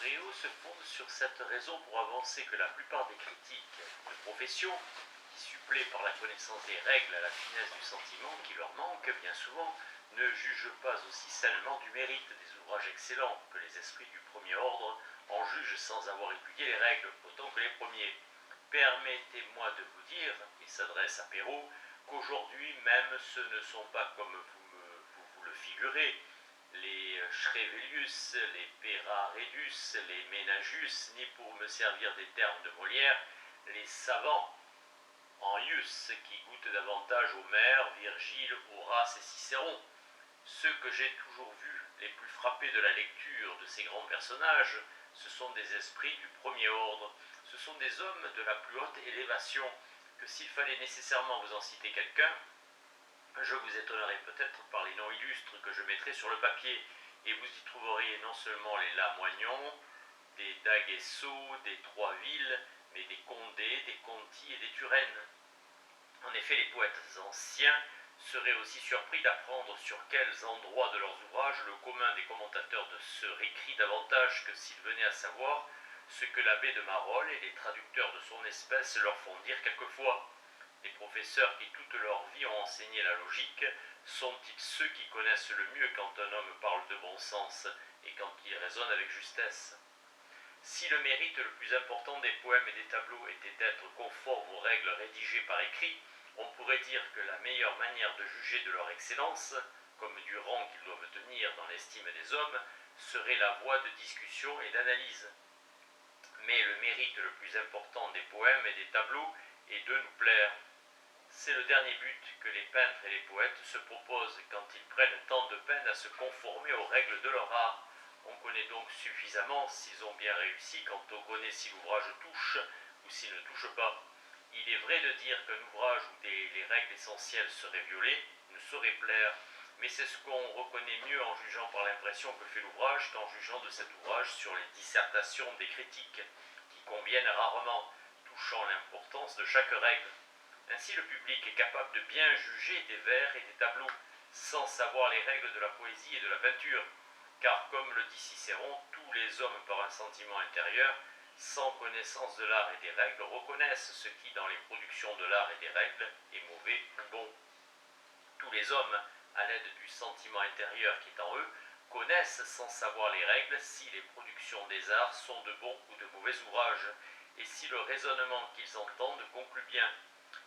Réau se fonde sur cette raison pour avancer que la plupart des critiques de profession, qui suppléent par la connaissance des règles à la finesse du sentiment qui leur manque bien souvent, ne jugent pas aussi sainement du mérite des ouvrages excellents que les esprits du premier ordre en jugent sans avoir étudié les règles autant que les premiers. Permettez-moi de vous dire, il s'adresse à Perrault, qu'aujourd'hui même ce ne sont pas comme vous le figurez, les Schrevelius, les Peraredus, les Ménagius, ni pour me servir des termes de Molière, les savants en ius qui goûtent davantage Homère, Virgile, Horace et Cicéron. Ceux que j'ai toujours vus les plus frappés de la lecture de ces grands personnages, ce sont des esprits du premier ordre, ce sont des hommes de la plus haute élévation, que s'il fallait nécessairement vous en citer quelqu'un, je vous étonnerai peut-être par les noms illustres que je mettrai sur le papier, et vous y trouveriez non seulement les Lamoignon, des D'Aguesseau, des Troisville, mais des Condé, des Conti et des Turenne. En effet, les poètes anciens seraient aussi surpris d'apprendre sur quels endroits de leurs ouvrages le commun des commentateurs ne se récrit davantage que s'ils venaient à savoir ce que l'abbé de Marolles et les traducteurs de son espèce leur font dire quelquefois. Les professeurs qui toute leur vie ont enseigné la logique sont-ils ceux qui connaissent le mieux quand un homme parle de bon sens et quand il raisonne avec justesse? Si le mérite le plus important des poèmes et des tableaux était d'être conforme aux règles rédigées par écrit, on pourrait dire que la meilleure manière de juger de leur excellence, comme du rang qu'ils doivent tenir dans l'estime des hommes, serait la voie de discussion et d'analyse. Mais le mérite le plus important des poèmes et des tableaux est de nous plaire. C'est le dernier but que les peintres et les poètes se proposent quand ils prennent tant de peine à se conformer aux règles de leur art. On connaît donc suffisamment s'ils ont bien réussi quand on connaît si l'ouvrage touche ou s'il ne touche pas. Il est vrai de dire qu'un ouvrage où les règles essentielles seraient violées ne saurait plaire, mais c'est ce qu'on reconnaît mieux en jugeant par l'impression que fait l'ouvrage qu'en jugeant de cet ouvrage sur les dissertations des critiques, qui conviennent rarement, touchant l'importance de chaque règle. Ainsi, le public est capable de bien juger des vers et des tableaux, sans savoir les règles de la poésie et de la peinture, car comme le dit Cicéron, tous les hommes par un sentiment intérieur, sans connaissance de l'art et des règles, reconnaissent ce qui, dans les productions de l'art et des règles, est mauvais ou bon. Tous les hommes, à l'aide du sentiment intérieur qui est en eux, connaissent sans savoir les règles si les productions des arts sont de bons ou de mauvais ouvrages, et si le raisonnement qu'ils entendent conclut bien.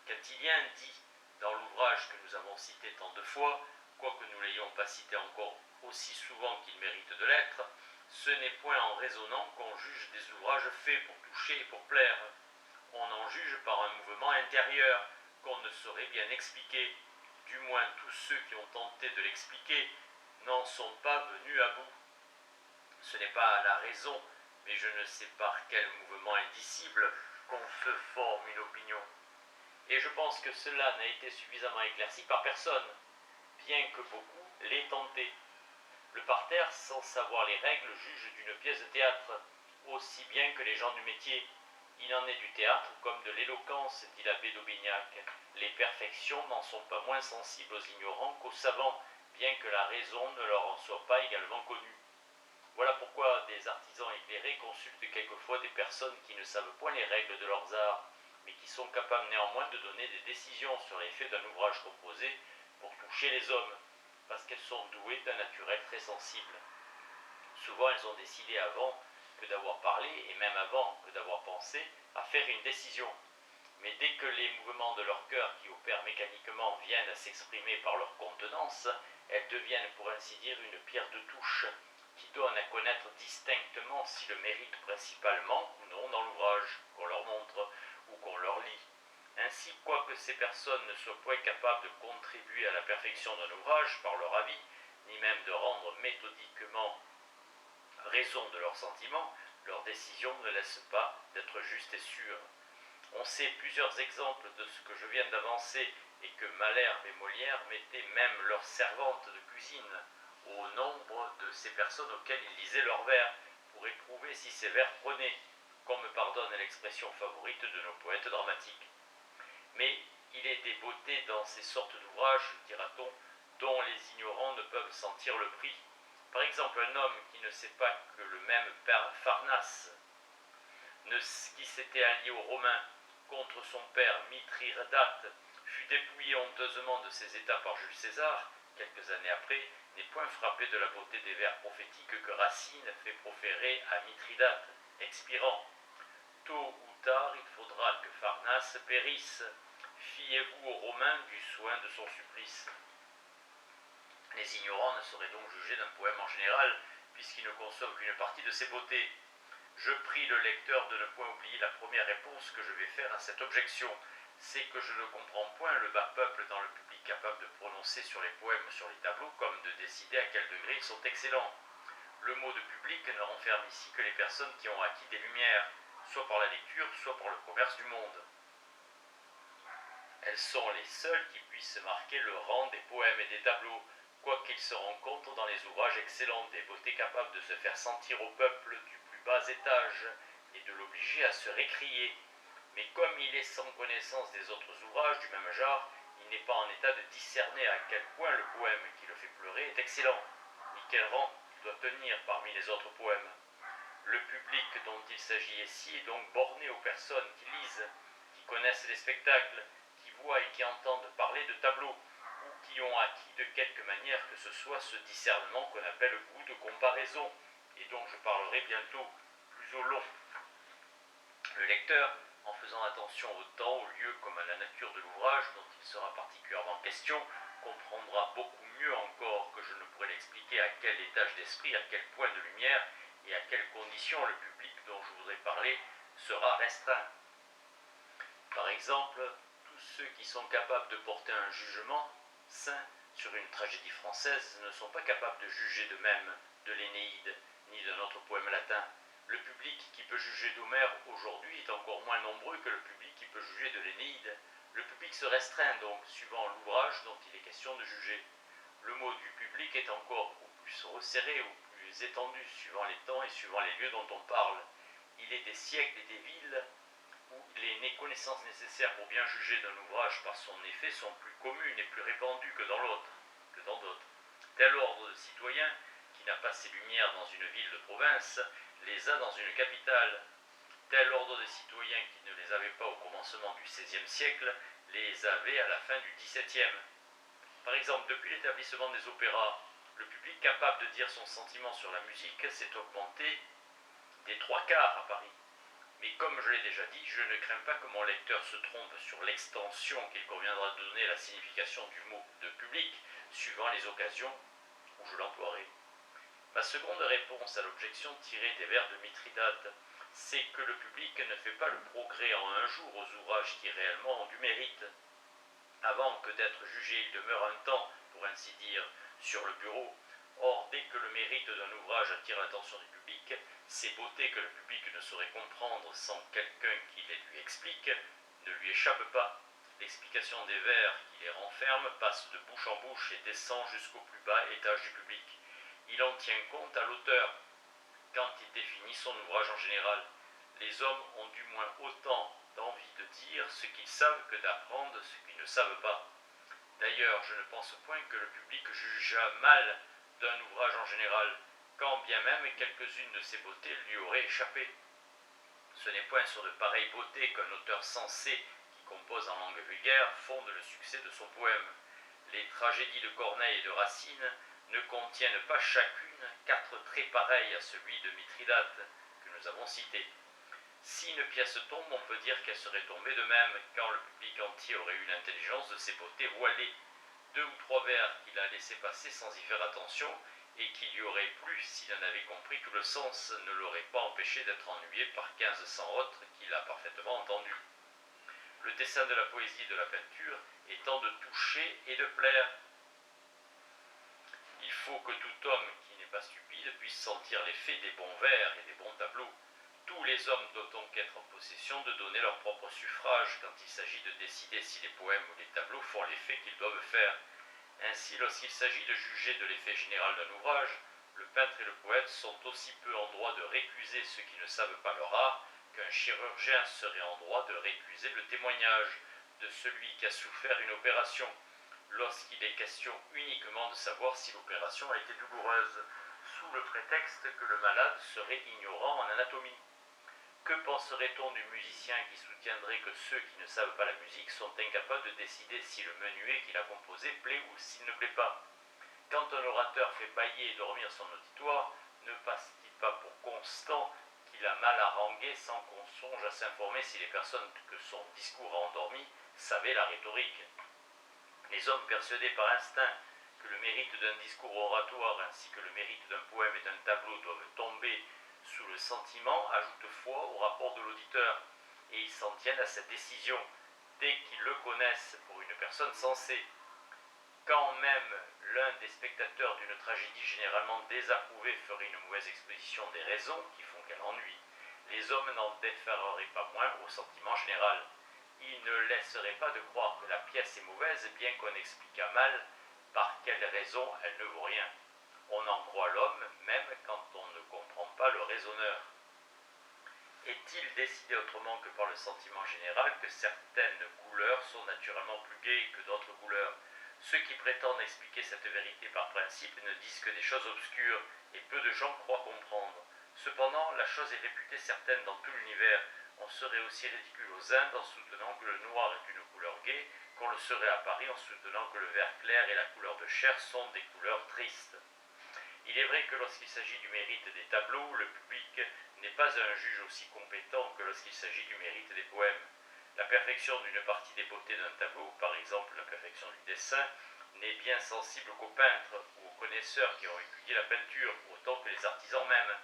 Quand il y a un dit dans l'ouvrage que nous avons cité tant de fois, quoique nous ne l'ayons pas cité encore aussi souvent qu'il mérite de l'être, ce n'est point en raisonnant qu'on juge des ouvrages faits pour toucher et pour plaire. On en juge par un mouvement intérieur qu'on ne saurait bien expliquer. Du moins tous ceux qui ont tenté de l'expliquer n'en sont pas venus à bout. Ce n'est pas à la raison, mais je ne sais par quel mouvement indicible qu'on se forme une opinion. Et je pense que cela n'a été suffisamment éclairci par personne, bien que beaucoup l'aient tenté. Le parterre, sans savoir les règles, juge d'une pièce de théâtre, aussi bien que les gens du métier. Il en est du théâtre comme de l'éloquence, dit l'abbé d'Aubignac. Les perfections n'en sont pas moins sensibles aux ignorants qu'aux savants, bien que la raison ne leur en soit pas également connue. Voilà pourquoi des artisans éclairés consultent quelquefois des personnes qui ne savent point les règles de leurs arts, mais qui sont capables néanmoins de donner des décisions sur l'effet d'un ouvrage composé pour toucher les hommes, parce qu'elles sont douées d'un naturel très sensible. Souvent elles ont décidé avant que d'avoir parlé, et même avant que d'avoir pensé, à faire une décision. Mais dès que les mouvements de leur cœur qui opèrent mécaniquement viennent à s'exprimer par leur contenance, elles deviennent pour ainsi dire une pierre de touche, qui donne à connaître distinctement si le mérite principalement ou non dans l'ouvrage qu'on leur montre ou qu'on leur lit. Ainsi, quoique ces personnes ne soient point capables de contribuer à la perfection d'un ouvrage par leur avis, ni même de rendre méthodiquement raison de leurs sentiments, leurs décisions ne laissent pas d'être justes et sûres. On sait plusieurs exemples de ce que je viens d'avancer et que Malherbe et Molière mettaient même leurs servantes de cuisine au nombre de ces personnes auxquelles ils lisaient leurs vers pour éprouver si ces vers prenaient, qu'on me pardonne l'expression favorite de nos poètes dramatiques. Mais il est des beautés dans ces sortes d'ouvrages, dira-t-on, dont les ignorants ne peuvent sentir le prix. Par exemple, un homme qui ne sait pas que le même Pharnace, qui s'était allié aux Romains contre son père Mithridate, fut dépouillé honteusement de ses états par Jules César, quelques années après, n'est point frappé de la beauté des vers prophétiques que Racine fait proférer à Mithridate, expirant. Tôt ou tard, il faudra que Pharnace périsse. Fiez-vous aux Romains du soin de son supplice. Les ignorants ne sauraient donc juger d'un poème en général, puisqu'ils ne conçoivent qu'une partie de ses beautés. Je prie le lecteur de ne point oublier la première réponse que je vais faire à cette objection. C'est que je ne comprends point le bas peuple dans le public capable de prononcer sur les poèmes sur les tableaux comme de décider à quel degré ils sont excellents. Le mot de public ne renferme ici que les personnes qui ont acquis des lumières, soit par la lecture, soit par le commerce du monde. Elles sont les seules qui puissent marquer le rang des poèmes et des tableaux, quoiqu'ils se rencontrent dans les ouvrages excellents des beautés capables de se faire sentir au peuple du plus bas étage et de l'obliger à se récrier. Mais comme il est sans connaissance des autres ouvrages du même genre, il n'est pas en état de discerner à quel point le poème qui le fait pleurer est excellent, ni quel rang il doit tenir parmi les autres poèmes. Le public dont il s'agit ici est donc borné aux personnes qui lisent, qui connaissent les spectacles, qui voient et qui entendent parler de tableaux, ou qui ont acquis de quelque manière que ce soit ce discernement qu'on appelle goût de comparaison, et dont je parlerai bientôt plus au long. Le lecteur, en faisant attention au temps, au lieu comme à la nature de l'ouvrage dont il sera particulièrement question, comprendra beaucoup mieux encore que je ne pourrais l'expliquer à quel étage d'esprit, à quel point de lumière et à quelles conditions le public dont je voudrais parler sera restreint. Par exemple, tous ceux qui sont capables de porter un jugement sain sur une tragédie française ne sont pas capables de juger de même de l'Énéide ni d'un autre poème latin. Le public qui peut juger d'Homère aujourd'hui est encore moins nombreux que le public qui peut juger de l'Énéide. Le public se restreint donc suivant l'ouvrage dont il est question de juger. Le mot du public est encore au plus resserré, au plus étendu, suivant les temps et suivant les lieux dont on parle. Il est des siècles et des villes où les connaissances nécessaires pour bien juger d'un ouvrage par son effet sont plus communes et plus répandues que dans d'autres. Tel ordre de citoyens qui n'a pas ses lumières dans une ville de province les a dans une capitale. Tel ordre de citoyens qui ne les avait pas au commencement du XVIe siècle les avait à la fin du XVIIe. Par exemple, depuis l'établissement des opéras, le public capable de dire son sentiment sur la musique s'est augmenté des 3/4 à Paris. Mais comme je l'ai déjà dit, je ne crains pas que mon lecteur se trompe sur l'extension qu'il conviendra de donner à la signification du mot de public, suivant les occasions où je l'emploierai. Ma seconde réponse à l'objection tirée des vers de Mithridate, c'est que le public ne fait pas le progrès en un jour aux ouvrages qui réellement ont du mérite. Avant que d'être jugé, il demeure un temps, pour ainsi dire, sur le bureau. Or, dès que le mérite d'un ouvrage attire l'attention du public, ces beautés que le public ne saurait comprendre sans quelqu'un qui les lui explique ne lui échappent pas. L'explication des vers qui les renferment passe de bouche en bouche et descend jusqu'au plus bas étage du public. Il en tient compte à l'auteur quand il définit son ouvrage en général. Les hommes ont du moins autant d'envie de dire ce qu'ils savent que d'apprendre ce qu'ils ne savent pas. D'ailleurs, je ne pense point que le public jugea mal d'un ouvrage en général, quand bien même quelques-unes de ses beautés lui auraient échappé. Ce n'est point sur de pareilles beautés qu'un auteur sensé qui compose en langue vulgaire fonde le succès de son poème. Les tragédies de Corneille et de Racine ne contiennent pas chacune 4 traits pareils à celui de Mithridate que nous avons cité. Si une pièce tombe, on peut dire qu'elle serait tombée de même, quand le public entier aurait eu l'intelligence de ses beautés voilées. 2 ou 3 vers qu'il a laissé passer sans y faire attention, et qui lui aurait plu s'il en avait compris tout le sens, ne l'auraient pas empêché d'être ennuyé par 1500 autres qu'il a parfaitement entendus. Le dessein de la poésie et de la peinture étant de toucher et de plaire. Il faut que tout homme qui n'est pas stupide puisse sentir l'effet des bons vers et des bons tableaux. Tous les hommes doivent donc être en possession de donner leur propre suffrage quand il s'agit de décider si les poèmes ou les tableaux font l'effet qu'ils doivent faire. Ainsi, lorsqu'il s'agit de juger de l'effet général d'un ouvrage, le peintre et le poète sont aussi peu en droit de récuser ceux qui ne savent pas leur art qu'un chirurgien serait en droit de récuser le témoignage de celui qui a souffert une opération, lorsqu'il est question uniquement de savoir si l'opération a été douloureuse. sous le prétexte que le malade serait ignorant en anatomie. Que penserait-on du musicien qui soutiendrait que ceux qui ne savent pas la musique sont incapables de décider si le menuet qu'il a composé plaît ou s'il ne plaît pas? Quand un orateur fait bâiller et dormir son auditoire, ne passe-t-il pas pour constant qu'il a mal harangué sans qu'on songe à s'informer si les personnes que son discours a endormies savaient la rhétorique? Les hommes persuadés par instinct que le mérite d'un discours oratoire ainsi que le mérite d'un poème et d'un tableau doivent tomber sous le sentiment ajoutent foi au rapport de l'auditeur, et ils s'en tiennent à cette décision dès qu'ils le connaissent pour une personne sensée. Quand même l'un des spectateurs d'une tragédie généralement désapprouvée ferait une mauvaise exposition des raisons qui font qu'elle ennuie, les hommes n'en déféreraient pas moins au sentiment général. Ils ne laisseraient pas de croire que la pièce est mauvaise, bien qu'on expliquât mal par quelle raison elle ne vaut rien. On en croit l'homme, même quand on ne comprend pas le raisonneur. Est-il décidé autrement que par le sentiment général que certaines couleurs sont naturellement plus gaies que d'autres couleurs? Ceux qui prétendent expliquer cette vérité par principe ne disent que des choses obscures, et peu de gens croient comprendre. Cependant, la chose est réputée certaine dans tout l'univers. On serait aussi ridicule aux Indes en soutenant que le noir est une couleur gaie, qu'on le serait à Paris en soutenant que le vert clair et la couleur de chair sont des couleurs tristes. Il est vrai que lorsqu'il s'agit du mérite des tableaux, le public n'est pas un juge aussi compétent que lorsqu'il s'agit du mérite des poèmes. La perfection d'une partie des beautés d'un tableau, par exemple la perfection du dessin, n'est bien sensible qu'aux peintres ou aux connaisseurs qui ont étudié la peinture, autant que les artisans même.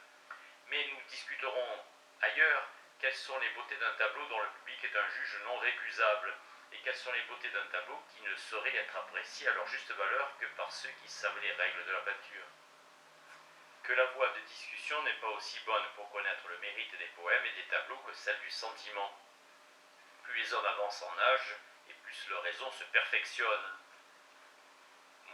Mais nous discuterons ailleurs quelles sont les beautés d'un tableau dont le public est un juge non récusable, et quelles sont les beautés d'un tableau qui ne sauraient être appréciées à leur juste valeur que par ceux qui savent les règles de la peinture. Que la voie de discussion n'est pas aussi bonne pour connaître le mérite des poèmes et des tableaux que celle du sentiment. Plus les hommes avancent en âge, et plus leur raison se perfectionne.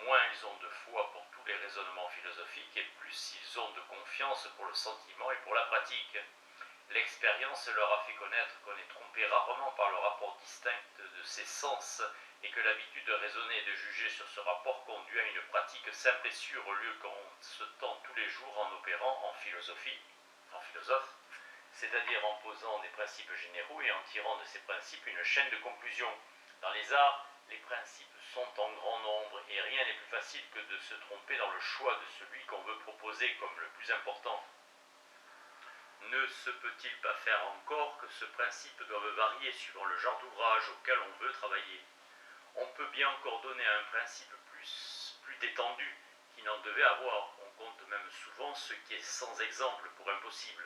Moins ils ont de foi pour tous les raisonnements philosophiques, et plus ils ont de confiance pour le sentiment et pour la pratique. L'expérience leur a fait connaître qu'on est trompé rarement par le rapport distinct de ses sens, et que l'habitude de raisonner et de juger sur ce rapport conduit à une pratique simple et sûre, au lieu qu'on se tend tous les jours en opérant en philosophe, c'est-à-dire en posant des principes généraux et en tirant de ces principes une chaîne de conclusions. Dans les arts, les principes sont en grand nombre, et rien n'est plus facile que de se tromper dans le choix de celui qu'on veut proposer comme le plus important. Ne se peut-il pas faire encore que ce principe doive varier suivant le genre d'ouvrage auquel on veut travailler? On peut bien encore donner à un principe plus détendu qu'il n'en devait avoir. On compte même souvent ce qui est sans exemple pour impossible.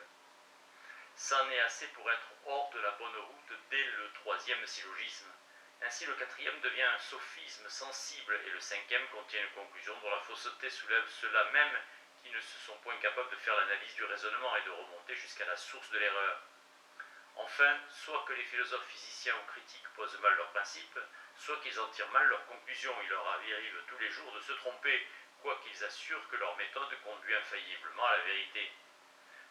C'en est assez pour être hors de la bonne route dès le troisième syllogisme. Ainsi le quatrième devient un sophisme sensible, et le cinquième contient une conclusion dont la fausseté soulève ceux-là même qui ne se sont point capables de faire l'analyse du raisonnement et de remonter jusqu'à la source de l'erreur. Enfin, soit que les philosophes, physiciens ou critiques posent mal leurs principes, soit qu'ils en tirent mal leurs conclusions. Il leur arrive tous les jours de se tromper, quoiqu'ils assurent que leur méthode conduit infailliblement à la vérité.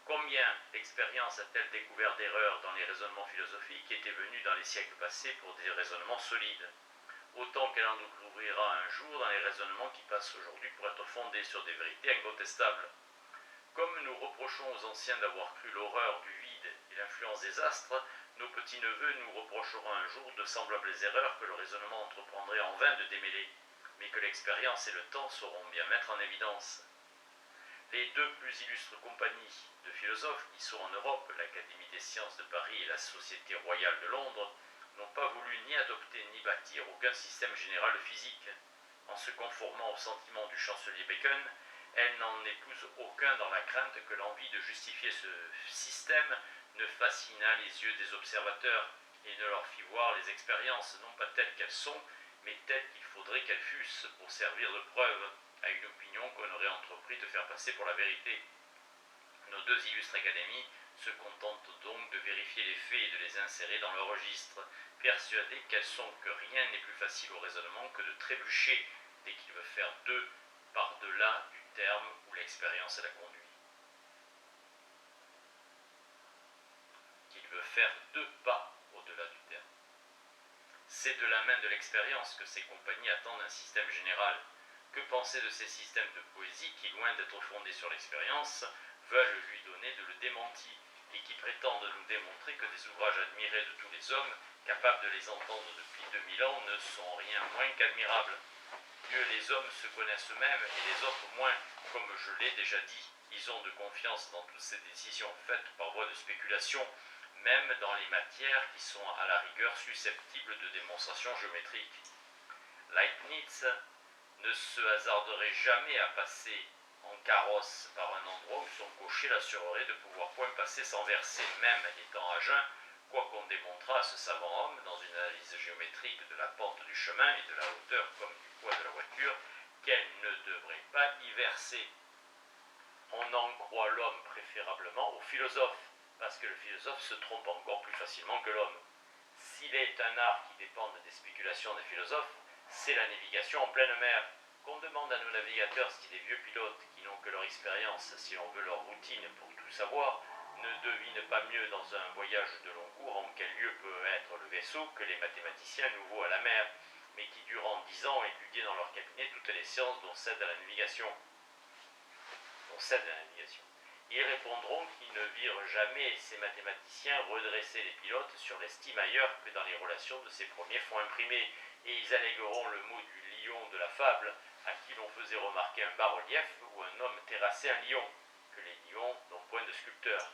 Combien l'expérience a-t-elle découvert d'erreurs dans les raisonnements philosophiques qui étaient venus dans les siècles passés pour des raisonnements solides? Autant qu'elle en découvrira un jour dans les raisonnements qui passent aujourd'hui pour être fondés sur des vérités incontestables. Comme nous reprochons aux anciens d'avoir cru l'horreur du vide et l'influence des astres, nos petits-neveux nous reprocheront un jour de semblables erreurs que le raisonnement entreprendrait en vain de démêler, mais que l'expérience et le temps sauront bien mettre en évidence. Les deux plus illustres compagnies de philosophes qui sont en Europe, l'Académie des sciences de Paris et la Société royale de Londres, n'ont pas voulu ni adopter ni bâtir aucun système général de physique. En se conformant au sentiment du chancelier Bacon, elles n'en épousent aucun dans la crainte que l'envie de justifier ce système ne fascinât les yeux des observateurs et ne leur fit voir les expériences non pas telles qu'elles sont, mais telles qu'il faudrait qu'elles fussent pour servir de preuve à une opinion qu'on aurait entrepris de faire passer pour la vérité. Nos deux illustres académies se contentent donc de vérifier les faits et de les insérer dans leur registre, persuadées qu'elles sont que rien n'est plus facile au raisonnement que de trébucher dès qu'il veut faire deux par-delà du terme où l'expérience l'a conduit. Qu'il veut faire deux pas au-delà du terme. C'est de la main de l'expérience que ces compagnies attendent un système général. Que penser de ces systèmes de poésie qui, loin d'être fondés sur l'expérience, veulent lui donner de le démenti et qui prétendent nous démontrer que des ouvrages admirés de tous les hommes, capables de les entendre depuis 2000 ans, ne sont rien moins qu'admirables. Mieux les hommes se connaissent eux-mêmes et les autres moins, comme je l'ai déjà dit. Ils ont de confiance dans toutes ces décisions faites par voie de spéculation, même dans les matières qui sont à la rigueur susceptibles de démonstration géométrique. Leibniz ne se hasarderait jamais à passer en carrosse par un endroit où son cocher l'assurerait de pouvoir point passer sans verser, même étant à jeun, quoiqu'on démontrât à ce savant homme, dans une analyse géométrique de la pente du chemin et de la hauteur comme du poids de la voiture, qu'elle ne devrait pas y verser. On en croit l'homme préférablement au philosophe, parce que le philosophe se trompe encore plus facilement que l'homme. S'il est un art qui dépend des spéculations des philosophes, c'est la navigation en pleine mer. Qu'on demande à nos navigateurs ce qui des vieux pilotes, qui n'ont que leur expérience, si l'on veut leur routine pour tout savoir, ne devinent pas mieux dans un voyage de long cours en quel lieu peut être le vaisseau que les mathématiciens nouveaux à la mer, mais qui durant 10 ans étudient dans leur cabinet toutes les sciences dont celle de la navigation. Ils répondront qu'ils ne virent jamais ces mathématiciens redresser les pilotes sur l'estime ailleurs que dans les relations de ces premiers fonds imprimés, et ils allégueront le mot du lion de la fable, à qui l'on faisait remarquer un bas-relief où un homme terrassait un lion, que les lions n'ont point de sculpteurs.